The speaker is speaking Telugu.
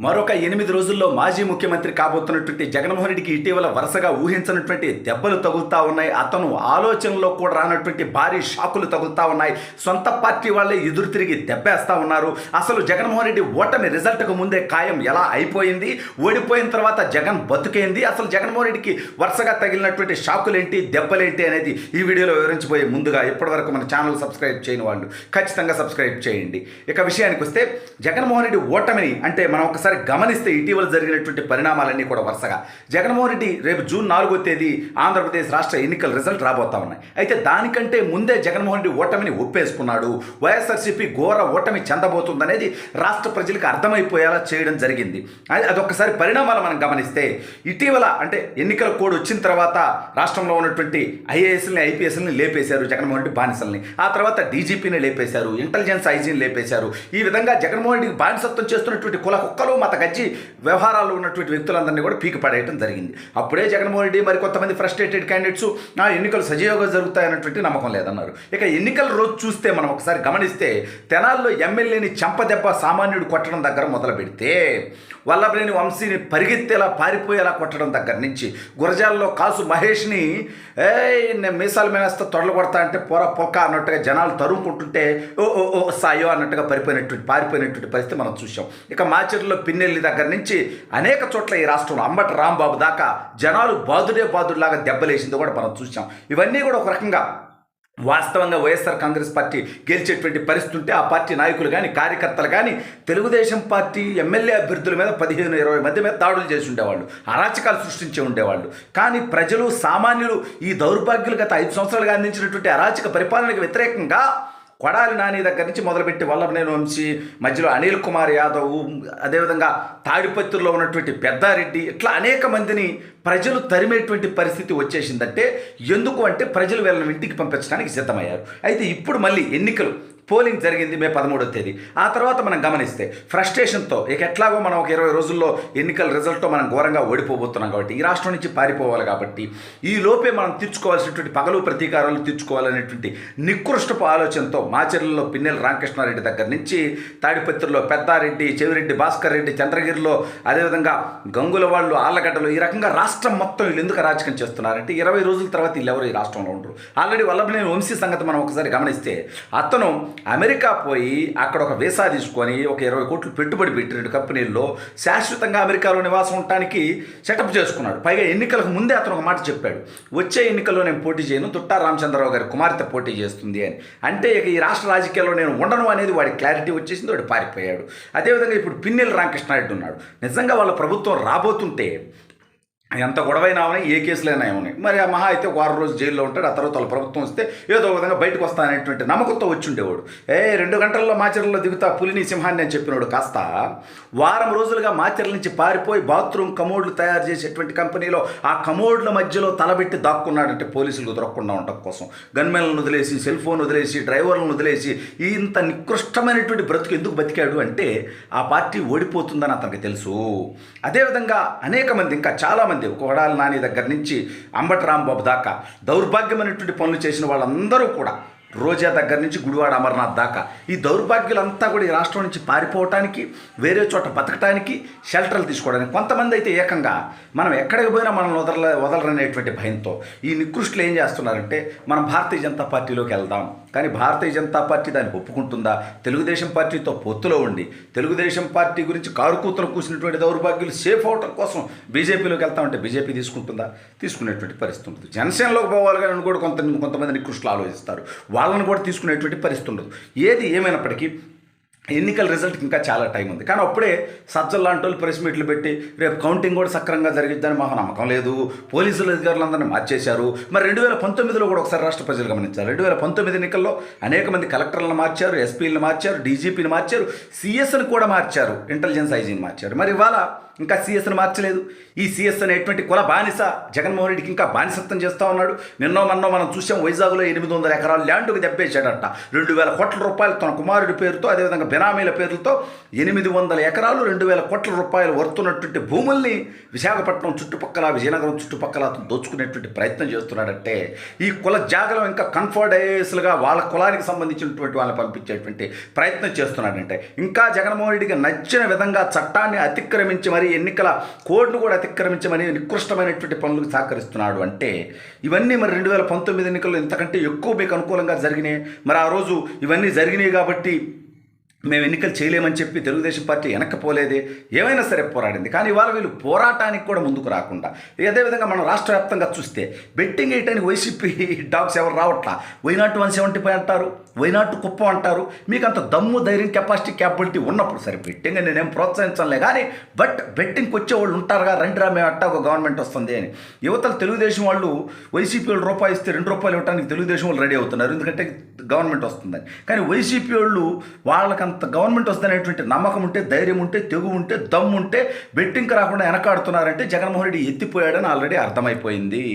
మరొక 8 రోజుల్లో మాజీ ముఖ్యమంత్రి కాబోతున్నటువంటి జగన్మోహన్ రెడ్డికి ఇటీవల వరుసగా ఊహించినటువంటి దెబ్బలు తగులుతా ఉన్నాయి. అతను ఆలోచనలో కూడా రానటువంటి భారీ షాకులు తగులుతా ఉన్నాయి. సొంత పార్టీ వాళ్ళే ఎదురు తిరిగి దెబ్బేస్తా ఉన్నారు. అసలు జగన్మోహన్ రెడ్డి ఓటమి రిజల్ట్కు ముందే ఖాయం ఎలా అయిపోయింది, ఓడిపోయిన తర్వాత జగన్ బతుకేంది, అసలు జగన్మోహన్ రెడ్డికి వరుసగా తగిలినటువంటి షాకులేంటి, దెబ్బలేంటి అనేది ఈ వీడియోలో వివరించబోయే ముందుగా ఇప్పటివరకు మన ఛానల్ సబ్స్క్రైబ్ చేయని వాళ్ళు ఖచ్చితంగా సబ్స్క్రైబ్ చేయండి. ఇక విషయానికి వస్తే జగన్మోహన్ రెడ్డి ఓటమిని అంటే మనం ఒకసారి గమనిస్తే ఇటీవల జరిగినటువంటి పరిణామాలన్నీ కూడా వరుసగా జగన్మోహన్ రెడ్డి రేపు జూన్ 4వ తేదీ ఆంధ్రప్రదేశ్ రాష్ట్ర ఎన్నికల రిజల్ట్ రాబోతా ఉన్నాయి. అయితే దానికంటే ముందే జగన్మోహన్ రెడ్డి ఓటమిని ఒప్పేసుకున్నాడు. వైఎస్ఆర్సీపీ ఘోర ఓటమి చెందబోతుందనేది రాష్ట్ర ప్రజలకు అర్థమైపోయేలా చేయడం జరిగింది. అదొకసారి పరిణామాలు మనం గమనిస్తే ఇటీవల అంటే ఎన్నికల కోడ్ వచ్చిన తర్వాత రాష్ట్రంలో ఉన్నటువంటి ఐఏఎస్ని ఐపీఎస్ని లేపేశారు జగన్మోహన్ రెడ్డి బానిసల్ని. ఆ తర్వాత డీజీపీని లేపేశారు, ఇంటెలిజెన్స్ ఐజీని లేపేశారు. ఈ విధంగా జగన్మోహన్ రెడ్డికి బానిసత్వం చేస్తున్నటువంటి కుల కుక్కలు మత గజ్జి వ్యవహారాలు ఉన్నటువంటి వ్యక్తులందరినీ కూడా పీకి పడేయడం జరిగింది. అప్పుడే జగన్మోహన్ రెడ్డి మరి కొంతమంది ఫ్రస్ట్రేటెడ్ క్యాండిడేట్స్ ఎన్నికలు సజీవంగా జరుగుతాయన్నటువంటి నమ్మకం లేదన్నారు. ఇక ఎన్నికల రోజు చూస్తే మనం ఒకసారి గమనిస్తే తెనాల్లో ఎమ్మెల్యేని చెంపదెబ్బ సామాన్యుడు కొట్టడం దగ్గర మొదలు పెడితే వల్లభనేని వంశీని పరిగెత్తేలా పారిపోయేలా కొట్టడం దగ్గర నుంచి గురజాలలో కాసు మహేష్ని నేను మీసాల మేనేస్తా తొడలు కొడతా అంటే పొర పొక్క అన్నట్టుగా జనాలు తరుముకుంటుంటే ఓ ఓ ఓ సాయో అన్నట్టుగా పారిపోయినటువంటి పరిస్థితి మనం చూసాం. ఇక మాచర్లో పిన్నెల్లి దగ్గర నుంచి అనేక చోట్ల ఈ రాష్ట్రంలో అంబటి రాంబాబు దాకా జనాలు బాదుడులాగా దెబ్బలేసింది కూడా మనం చూసాం. ఇవన్నీ కూడా ఒక రకంగా వాస్తవంగా వైఎస్ఆర్ కాంగ్రెస్ పార్టీ గెలిచేటువంటి పరిస్థితి ఉంటే ఆ పార్టీ నాయకులు కానీ కార్యకర్తలు కానీ తెలుగుదేశం పార్టీ ఎమ్మెల్యే అభ్యర్థుల మీద 15-20 మంది మీద దాడులు చేసి ఉండేవాళ్ళు, అరాచకాలు సృష్టించి ఉండేవాళ్ళు. కానీ ప్రజలు సామాన్యులు ఈ దౌర్భాగ్యులు గత 5 సంవత్సరాలుగా అందించినటువంటి అరాచక పరిపాలనకు వ్యతిరేకంగా కొడాలి నాని దగ్గర నుంచి మొదలుపెట్టి వల్లభనేని వంశీ, మధ్యలో అనిల్ కుమార్ యాదవ్, అదేవిధంగా తాడిపత్రిలో ఉన్నటువంటి పెద్దారెడ్డి, ఇట్లా అనేక మందిని ప్రజలు తరిమేటువంటి పరిస్థితి వచ్చేసిందంటే ఎందుకు అంటే ప్రజలు వీళ్ళని ఇంటికి పంపించడానికి సిద్ధమయ్యారు. అయితే ఇప్పుడు మళ్ళీ ఎన్నికలు పోలింగ్ జరిగింది మే 13వ తేదీ. ఆ తర్వాత మనం గమనిస్తే ఫ్రస్ట్రేషన్తో ఇక ఎట్లాగో మనం ఒక 20 రోజుల్లో ఎన్నికల రిజల్ట్తో మనం ఘోరంగా ఓడిపోబోతున్నాం కాబట్టి ఈ రాష్ట్రం నుంచి పారిపోవాలి కాబట్టి ఈ లోపే మనం తీర్చుకోవాల్సినటువంటి పగలు ప్రతీకారాలు తీర్చుకోవాలనేటువంటి నికృష్టపు ఆలోచనతో మాచర్లలో పిన్నెల రామకృష్ణారెడ్డి దగ్గర నుంచి తాడిపత్రిలో పెద్దారెడ్డి, చెవిరెడ్డి భాస్కర్ రెడ్డి, చంద్రగిరిలో అదేవిధంగా గంగుల వాళ్ళు, ఆళ్ళగడ్డలు, ఈ రకంగా రాష్ట్రం మొత్తం వీళ్ళు ఎందుకు అరాచకం చేస్తున్నారంటే 20 రోజుల తర్వాత వీళ్ళెవరు ఈ రాష్ట్రంలో ఉండరు. ఆల్రెడీ వల్లభనేని వంశీ సంగతి మనం ఒకసారి గమనిస్తే అతను అమెరికా పోయి అక్కడ ఒక వీసా తీసుకొని ఒక 20 కోట్లు పెట్టుబడి పెట్టి 2 కంపెనీల్లో శాశ్వతంగా అమెరికాలో నివాసం ఉండటానికి సెటప్ చేసుకున్నాడు. పైగా ఎన్నికలకు ముందే అతను ఒక మాట చెప్పాడు, వచ్చే ఎన్నికల్లో నేను పోటీ చేయను, తుట్టా రామచంద్రరావు గారి కుమార్తె పోటీ చేస్తుంది అని. అంటే ఇక ఈ రాష్ట్ర రాజకీయాల్లో నేను ఉండను అనేది వాడి క్లారిటీ వచ్చేసింది, వాడు పారిపోయాడు. అదేవిధంగా ఇప్పుడు పిన్నెల రామకృష్ణారెడ్డి ఉన్నాడు. నిజంగా వాళ్ళ ప్రభుత్వం రాబోతుంటే ఎంత గొడవైనా ఉన్నాయి, ఏ కేసులైనా ఉన్నాయి, మరి ఆ మహా అయితే ఒక 6 రోజులు జైల్లో ఉంటాడు. ఆ తర్వాత వాళ్ళ ప్రభుత్వం వస్తే ఏదో విధంగా బయటకు వస్తాననేటువంటి నమ్మకంతో వచ్చి ఉండేవాడు. 2 గంటల్లో మాచర్లలో దిగుతా పులిని సింహాన్ని అని చెప్పినవాడు కాస్త వారం రోజులుగా మాచర్ల నుంచి పారిపోయి బాత్రూమ్ కమోడ్లు తయారు చేసేటువంటి కంపెనీలో ఆ కమోడ్ల మధ్యలో తలబెట్టి దాక్కున్నాడంటే పోలీసులు దొరకకుండా ఉండటం కోసం. గన్మెన్లను వదిలేసి, సెల్ ఫోన్ వదిలేసి, డ్రైవర్లను వదిలేసి ఇంత నికృష్టమైనటువంటి బ్రతుకు ఎందుకు బతికాడు అంటే ఆ పార్టీ ఓడిపోతుందని అతనికి తెలుసు. అదేవిధంగా అనేక మంది, ఇంకా చాలామంది కొడాలి నాని దగ్గర నుంచి అంబటి రాంబాబు దాకా దౌర్భాగ్యమైనటువంటి పనులు చేసిన వాళ్ళందరూ కూడా, రోజా దగ్గర నుంచి గుడివాడ అమర్నాథ్ దాకా ఈ దౌర్భాగ్యులంతా కూడా ఈ రాష్ట్రం నుంచి పారిపోవటానికి, వేరే చోట బతకటానికి, షెల్టర్లు తీసుకోవడానికి, కొంతమంది అయితే ఏకంగా మనం ఎక్కడికి పోయినా మనం వదలరనేటువంటి భయంతో ఈ నికృష్టులు ఏం చేస్తున్నారంటే మనం భారతీయ జనతా పార్టీలోకి వెళ్దాం, కానీ భారతీయ జనతా పార్టీ దాన్ని ఒప్పుకుంటుందా? తెలుగుదేశం పార్టీతో పొత్తులో ఉండి తెలుగుదేశం పార్టీ గురించి కారుకూతలు కూసినటువంటి దౌర్భాగ్యులు సేఫ్ అవటం కోసం బీజేపీలోకి వెళ్తామంటే బీజేపీ తీసుకుంటుందా? తీసుకునేటువంటి పరిస్థితి ఉంటుంది. జనసేనలోకి పోవాలి కానీ కూడా కొంతమంది నికృష్టులు ఆలోచిస్తారు, వాళ్ళని కూడా తీసుకునేటువంటి పరిస్థితి ఉండదు. ఏది ఏమైనప్పటికీ ఎన్నికల రిజల్ట్కి ఇంకా చాలా టైం ఉంది. కానీ అప్పుడే సజ్జల లాంటి వాళ్ళు ప్రెస్ మీట్లు పెట్టి రేపు కౌంటింగ్ కూడా సక్రమంగా జరిగిద్దని మాకు నమ్మకం లేదు, పోలీసుల అధికారులందరినీ మార్చేశారు. మరి 2019లో కూడా ఒకసారి రాష్ట్ర ప్రజలు గమనించారు. 2019 ఎన్నికల్లో అనేక మంది కలెక్టర్లను మార్చారు, ఎస్పీలను మార్చారు, డీజీపీని మార్చారు, సిఎస్ని కూడా మార్చారు, ఇంటెలిజెన్స్ ఐజీని మార్చారు. మరి ఇవాళ ఇంకా సిఎస్ని మార్చలేదు. ఈ సిఎస్ అనేటువంటి కుల బానిస జగన్మోహన్ రెడ్డికి ఇంకా బానిసత్వం చేస్తూ ఉన్నాడు. నిన్నో మనం చూసాం, వైజాగ్లో 800 ఎకరాల ల్యాండ్కి దెబ్బేశాడట. 2,000 కోట్ల రూపాయలు తన కుమారుడి పేరుతో, అదేవిధంగా బినామీల పేర్లతో 800 ఎకరాలు 2,000 కోట్ల రూపాయలు వర్తున్నటువంటి భూముల్ని విశాఖపట్నం చుట్టుపక్కల, విజయనగరం చుట్టుపక్కల అతను దోచుకునేటువంటి ప్రయత్నం చేస్తున్నాడంటే ఈ కుల జాగలో ఇంకా కన్ఫర్డైస్లుగా వాళ్ళ కులానికి సంబంధించినటువంటి వాళ్ళని పంపించేటువంటి ప్రయత్నం చేస్తున్నాడంటే, ఇంకా జగన్మోహన్ రెడ్డికి నచ్చిన విధంగా చట్టాన్ని అతిక్రమించి మరి ఎన్నికల కోడ్ను కూడా అతిక్రమించి మరి నికృష్టమైనటువంటి పనులకు సహకరిస్తున్నాడు అంటే ఇవన్నీ మరి 2019 ఎన్నికల్లో ఇంతకంటే ఎక్కువ మీకు అనుకూలంగా జరిగినాయి. మరి ఆ రోజు ఇవన్నీ జరిగినాయి కాబట్టి మేము ఎన్నికలు చేయలేమని చెప్పి తెలుగుదేశం పార్టీ వెనక్కిపోలేదే, ఏమైనా సరే పోరాడింది. కానీ ఇవాళ వీళ్ళు పోరాటానికి కూడా ముందుకు రాకుండా, అదేవిధంగా మనం రాష్ట్ర వ్యాప్తంగా చూస్తే బెట్టింగ్ వేయటానికి వైసీపీ డాగ్స్ ఎవరు రావట్లా. వైనాట్ 175 అంటారు, వైనాట్ కుప్పం అంటారు. మీకు అంత దమ్ము, ధైర్యం, కెపాసిటీ, క్యాపబిలిటీ ఉన్నప్పుడు సరే బెట్టింగ్ నేనేం ప్రోత్సహించలే, కానీ బట్ బెట్టింగ్కి వచ్చే వాళ్ళు ఉంటారుగా, రండిరా మేము అట్టా ఒక గవర్నమెంట్ వస్తుంది అని. యువతలు తెలుగుదేశం వాళ్ళు వైసీపీ వాళ్ళు రూపాయి ఇస్తే ₹2 ఇవ్వడానికి తెలుగుదేశం వాళ్ళు రెడీ అవుతున్నారు, ఎందుకంటే గవర్నమెంట్ వస్తుందని. కానీ వైసీపీ వాళ్ళు వాళ్ళకి అంత గవర్నమెంట్ వస్తుందనేటువంటి నమ్మకం ఉంటే, ధైర్యం ఉంటే, తెగు ఉంటే, దమ్ము ఉంటే బెట్టింగ్కి రాకుండా వెనకాడుతున్నారంటే జగన్మోహన్ రెడ్డి ఎత్తిపోయాడని ఆల్రెడీ అర్థమైపోయింది.